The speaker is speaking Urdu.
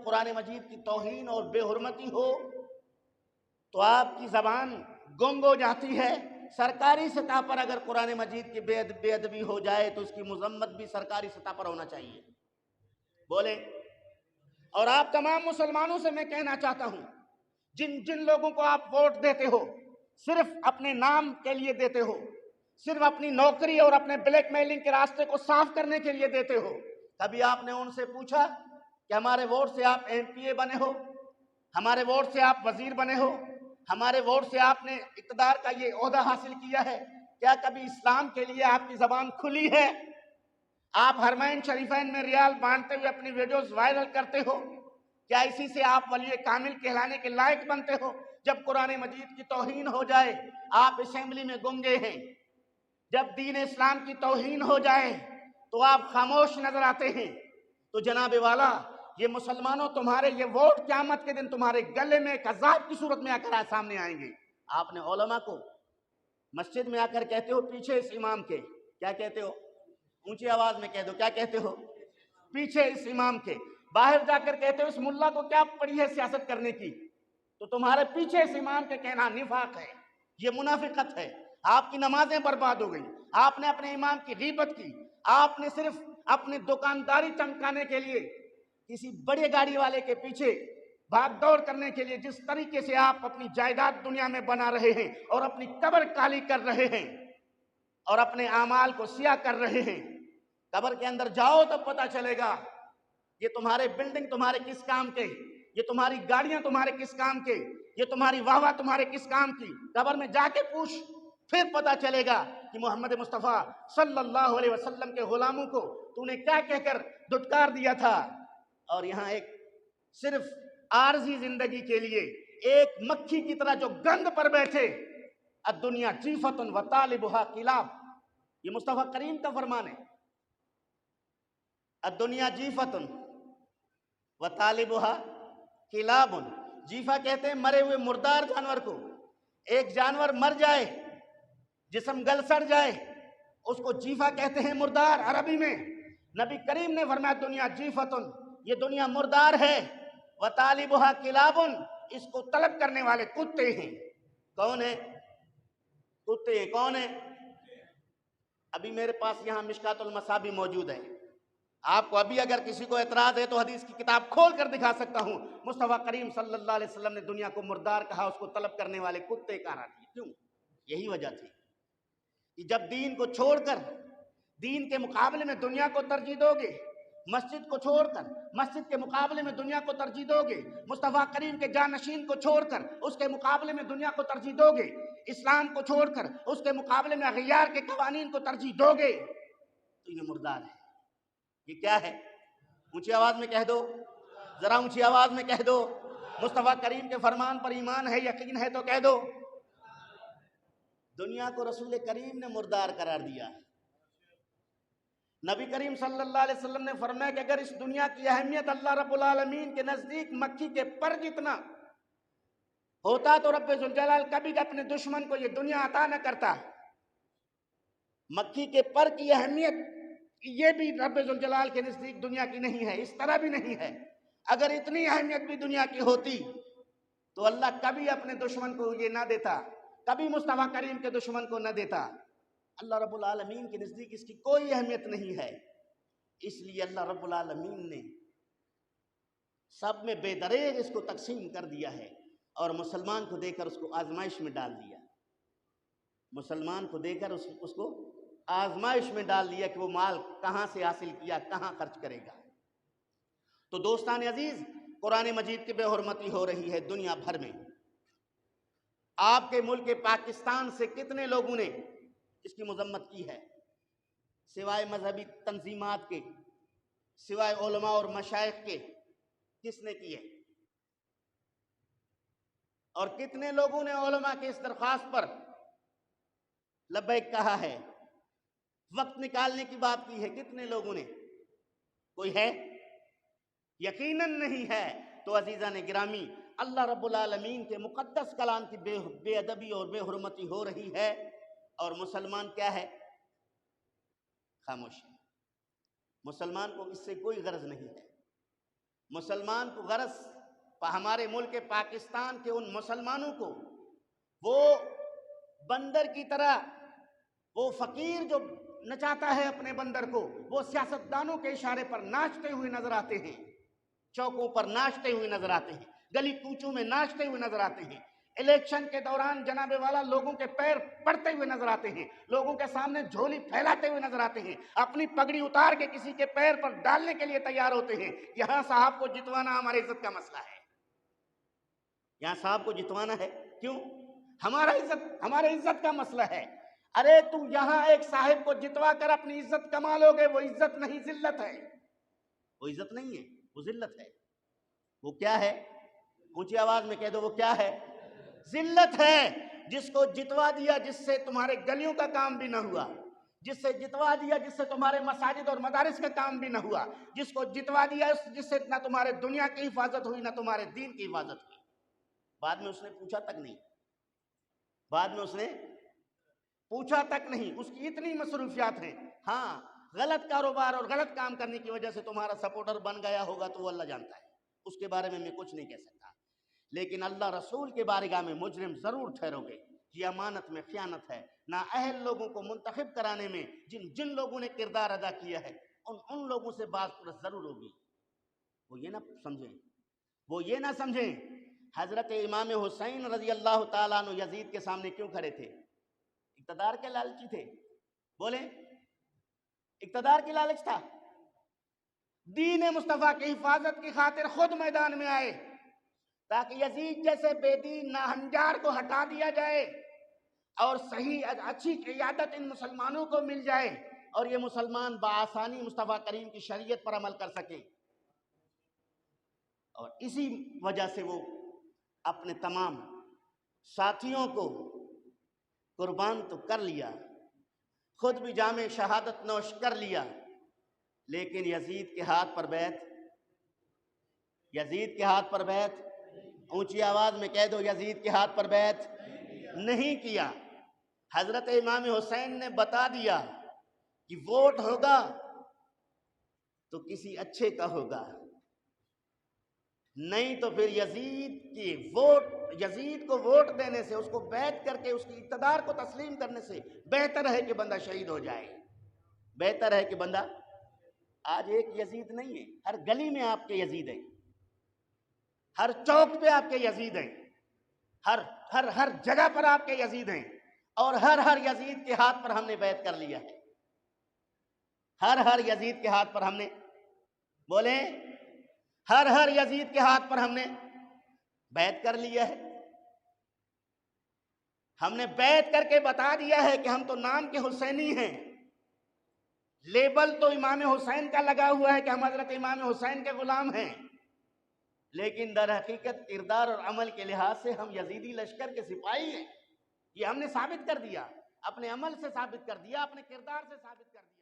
قرآن مجید کی توہین اور بے حرمتی ہو تو آپ کی زبان گنگ ہو جاتی ہے. سرکاری سطح پر اگر قرآن مجید کی بے ادبی ہو جائے تو اس کی مذمت بھی سرکاری سطح پر ہونا چاہیے. بولے. اور آپ تمام مسلمانوں سے میں کہنا چاہتا ہوں، جن لوگوں کو آپ ووٹ دیتے ہو صرف اپنے نام کے لیے دیتے ہو، صرف اپنی نوکری اور اپنے بلیک میلنگ کے راستے کو صاف کرنے کے لیے دیتے ہو، کبھی آپ نے ان سے پوچھا کہ ہمارے ووٹ سے آپ ایم پی اے بنے ہو، ہمارے ووٹ سے آپ وزیر بنے ہو، ہمارے ووٹ سے آپ نے اقتدار کا یہ عہدہ حاصل کیا ہے، کیا کبھی اسلام کے لیے آپ کی زبان کھلی ہے؟ آپ حرمین شریفین میں ریال بانٹتے ہوئے اپنی ویڈیوز وائرل کرتے ہو، کیا اسی سے آپ ولی کامل کہلانے کے لائق بنتے ہو؟ جب قرآن مجید کی توہین ہو جائے آپ اسمبلی میں گونگے ہیں، جب دین اسلام کی توہین ہو جائے تو آپ خاموش نظر آتے ہیں. تو جناب والا، یہ مسلمانوں تمہارے یہ ووٹ قیامت کے دن تمہارے گلے میں ایک عذاب کی صورت میں آ کر سامنے آئیں گے. آپ نے علماء کو مسجد میں آ کر کہتے ہو پیچھے اس امام کے، کیا کہتے ہو؟ اونچی آواز میں کہہ دو، کیا کہتے ہو؟ پیچھے اس امام کے. باہر جا کر کہتے ہو اس ملا کو کیا پڑی ہے سیاست کرنے کی؟ تو تمہارے پیچھے اس امام کے کہنا نفاق ہے، یہ منافقت ہے. آپ کی نمازیں برباد ہو گئی، آپ نے اپنے امام کی غیبت کی، آپ نے صرف اپنی دکانداری چمکانے کے لیے کسی بڑے گاڑی والے کے پیچھے بھاگ دوڑ کرنے کے لیے جس طریقے سے آپ اپنی جائیداد دنیا میں بنا رہے ہیں اور اپنی قبر کالی کر رہے ہیں اور اپنے اعمال کو سیاہ کر رہے ہیں، قبر کے اندر جاؤ تب پتہ چلے گا یہ تمہارے بلڈنگ تمہارے کس کام کے، یہ تمہاری گاڑیاں تمہارے کس کام کے، یہ تمہاری واہ واہ تمہارے کس کام کی. قبر میں جا کے پوچھ، پھر پتہ چلے گا کہ محمد مصطفیٰ صلی اللہ علیہ وسلم کے غلاموں کو تو نے کیا کہہ کر دھٹکار دیا تھا. اور یہاں ایک صرف عارضی زندگی کے لیے ایک مکھی کی طرح جو گند پر بیٹھے، الدنیا جیفۃ وطالبها کلاب، یہ مصطفیٰ کریم کا فرمان ہے. الدنیا جیفۃ وطالبها کلاب. جیفا کہتے ہیں مرے ہوئے مردار جانور کو. ایک جانور مر جائے، جسم گل سڑ جائے، اس کو جیفا کہتے ہیں، مردار عربی میں. نبی کریم نے فرمایا دنیا جیفتن، یہ دنیا مردار ہے، وطالبها کلاب، اس کو طلب کرنے والے کتے ہیں. کون ہیں کتے؟ کون ہیں؟ ابھی میرے پاس یہاں مشکات المصابیح موجود ہے، آپ کو ابھی اگر کسی کو اعتراض ہے تو حدیث کی کتاب کھول کر دکھا سکتا ہوں. مصطفیٰ کریم صلی اللہ علیہ وسلم نے دنیا کو مردار کہا، اس کو طلب کرنے والے کتے کہا. کیوں؟ یہی وجہ تھی کہ جب دین کو چھوڑ کر دین کے مقابلے میں دنیا کو ترجیح دو گے، مسجد کو چھوڑ کر مسجد کے مقابلے میں دنیا کو ترجیح دو گے، مصطفیٰ کریم کے جانشین کو چھوڑ کر اس کے مقابلے میں دنیا کو ترجیح دو گے، اسلام کو چھوڑ کر اس کے مقابلے میں اغیار کے قوانین کو ترجیح دو گے، تو یہ مردار ہے. یہ کیا ہے؟ اونچی آواز میں کہہ دو، ذرا اونچی آواز میں کہہ دو. مصطفیٰ کریم کے فرمان پر ایمان ہے، یقین ہے تو کہہ دو. دنیا کو رسول کریم نے مردار قرار دیا. نبی کریم صلی اللہ علیہ وسلم نے فرمایا کہ اگر اس دنیا کی اہمیت اللہ رب العالمین کے نزدیک مکھی کے پر جتنا ہوتا تو رب ذوالجلال کبھی اپنے دشمن کو یہ دنیا عطا نہ کرتا. مکھی کے پر کی اہمیت یہ بھی رب ذوالجلال کے نزدیک دنیا کی نہیں ہے، اس طرح بھی نہیں ہے. اگر اتنی اہمیت بھی دنیا کی ہوتی تو اللہ کبھی اپنے دشمن کو یہ نہ دیتا، کبھی مصطفیٰ کریم کے دشمن کو نہ دیتا. اللہ رب العالمین کے نزدیک اس کی کوئی اہمیت نہیں ہے، اس لیے اللہ رب العالمین نے سب میں بے دریغ اس کو تقسیم کر دیا ہے اور مسلمان کو دے کر اس کو آزمائش میں ڈال دیا. مسلمان کو دے کر اس کو آزمائش میں ڈال دیا کہ وہ مال کہاں سے حاصل کیا، کہاں خرچ کرے گا. تو دوستان عزیز، قرآن مجید کی بے حرمتی ہو رہی ہے دنیا بھر میں. آپ کے ملک پاکستان سے کتنے لوگوں نے اس کی مذمت کی ہے؟ سوائے مذہبی تنظیمات کے، سوائے علماء اور مشائخ کے، کس نے کی ہے؟ اور کتنے لوگوں نے علماء کے اس درخواست پر لبیک کہا ہے، وقت نکالنے کی بات کی ہے؟ کتنے لوگوں نے؟ کوئی ہے؟ یقیناً نہیں ہے. تو عزیزان گرامی، اللہ رب العالمین کے مقدس کلام کی بے ادبی اور بے حرمتی ہو رہی ہے اور مسلمان کیا ہے؟ خاموش ہے. مسلمان کو اس سے کوئی غرض نہیں ہے. مسلمان کو غرض ہمارے ملک پاکستان کے ان مسلمانوں کو وہ بندر کی طرح، وہ فقیر جو نچاتا ہے اپنے بندر کو، وہ سیاستدانوں کے اشارے پر ناچتے ہوئے نظر آتے ہیں، چوکوں پر ناچتے ہوئے نظر آتے ہیں، گلی کوچوں میں ناچتے ہوئے نظر آتے ہیں، الیکشن کے دوران جناب والا لوگوں کے پیر پڑتے ہوئے نظر آتے ہیں، لوگوں کے سامنے جھولی پھیلاتے ہوئے نظر آتے ہیں، اپنی پگڑی اتار کے کسی کے پیر پر ڈالنے کے لیے تیار ہوتے ہیں۔ یہاں صاحب کو جتوانا ہماری عزت کا مسئلہ ہے، یہاں صاحب کو جتوانا ہے، کیوں؟ ہمارے عزت کا مسئلہ ہے۔ ارے تو یہاں ایک صاحب کو جتوا کر اپنی عزت کما لو گے، وہ عزت نہیں، ذلت ہے، وہ عزت نہیں ہے، وہ ذلت ہے۔ وہ کیا ہے؟ اونچی آواز میں کہہ دو، وہ کیا ہے؟ ذلت ہے۔ جس کو جتوا دیا، جس سے تمہارے گلیوں کا کام بھی نہ ہوا، جس سے جتوا دیا جس سے تمہارے مساجد اور مدارس کا کام بھی نہ ہوا، جس کو جتوا دیا جس سے نہ تمہارے دنیا کی حفاظت ہوئی نہ تمہارے دین کی حفاظت ہوئی، بعد میں اس نے پوچھا تک نہیں، بعد میں اس نے پوچھا تک نہیں، اس کی اتنی مصروفیات ہیں۔ ہاں، غلط کاروبار اور غلط کام کرنے کی وجہ سے تمہارا سپورٹر بن گیا ہوگا تو وہ اللہ جانتا ہے، اس کے بارے میں کچھ نہیں کہہ سکتا، لیکن اللہ رسول کے بارگاہ میں مجرم ضرور ٹھہرو گے۔ یہ امانت میں خیانت ہے، نہ اہل لوگوں کو منتخب کرانے میں جن لوگوں نے کردار ادا کیا ہے ان لوگوں سے بات ضرور ہوگی۔ وہ یہ نہ سمجھیں حضرت امام حسین رضی اللہ تعالیٰ عنہ یزید کے سامنے کیوں کھڑے تھے؟ اقتدار کے لالچی تھے؟ بولیں، اقتدار کی لالچ تھا؟ دین مصطفیٰ کی حفاظت کی خاطر خود میدان میں آئے تاکہ یزید جیسے بے دین ناہنجار کو ہٹا دیا جائے اور صحیح اچھی قیادت ان مسلمانوں کو مل جائے اور یہ مسلمان بآسانی مصطفیٰ کریم کی شریعت پر عمل کر سکیں۔ اور اسی وجہ سے وہ اپنے تمام ساتھیوں کو قربان تو کر لیا، خود بھی جام شہادت نوش کر لیا، لیکن یزید کے ہاتھ پر بیعت، یزید کے ہاتھ پر بیعت، اونچی آواز میں کہہ دو، یزید کے ہاتھ پر بیعت نہیں کیا۔ حضرت امام حسین نے بتا دیا کہ ووٹ ہوگا تو کسی اچھے کا ہوگا، نہیں تو پھر یزید کو ووٹ دینے سے، اس کو بیعت کر کے اس کی اقتدار کو تسلیم کرنے سے بہتر ہے کہ بندہ شہید ہو جائے، بہتر ہے کہ بندہ۔ آج ایک یزید نہیں ہے، ہر گلی میں آپ کے یزید ہیں، ہر چوک پہ آپ کے یزید ہیں، ہر جگہ پر آپ کے یزید ہیں، اور ہر یزید کے ہاتھ پر ہم نے بیعت کر لیا ہے، ہر یزید کے ہاتھ پر ہم نے، بولیں، ہر یزید کے ہاتھ پر ہم نے بیعت کر لیا ہے۔ ہم نے بیعت کر کے بتا دیا ہے کہ ہم تو نام کے حسینی ہیں، لیبل تو امام حسین کا لگا ہوا ہے کہ ہم حضرت امام حسین کے غلام ہیں، لیکن در حقیقت کردار اور عمل کے لحاظ سے ہم یزیدی لشکر کے سپاہی ہیں۔ یہ ہم نے ثابت کر دیا، اپنے عمل سے ثابت کر دیا، اپنے کردار سے ثابت کر دیا۔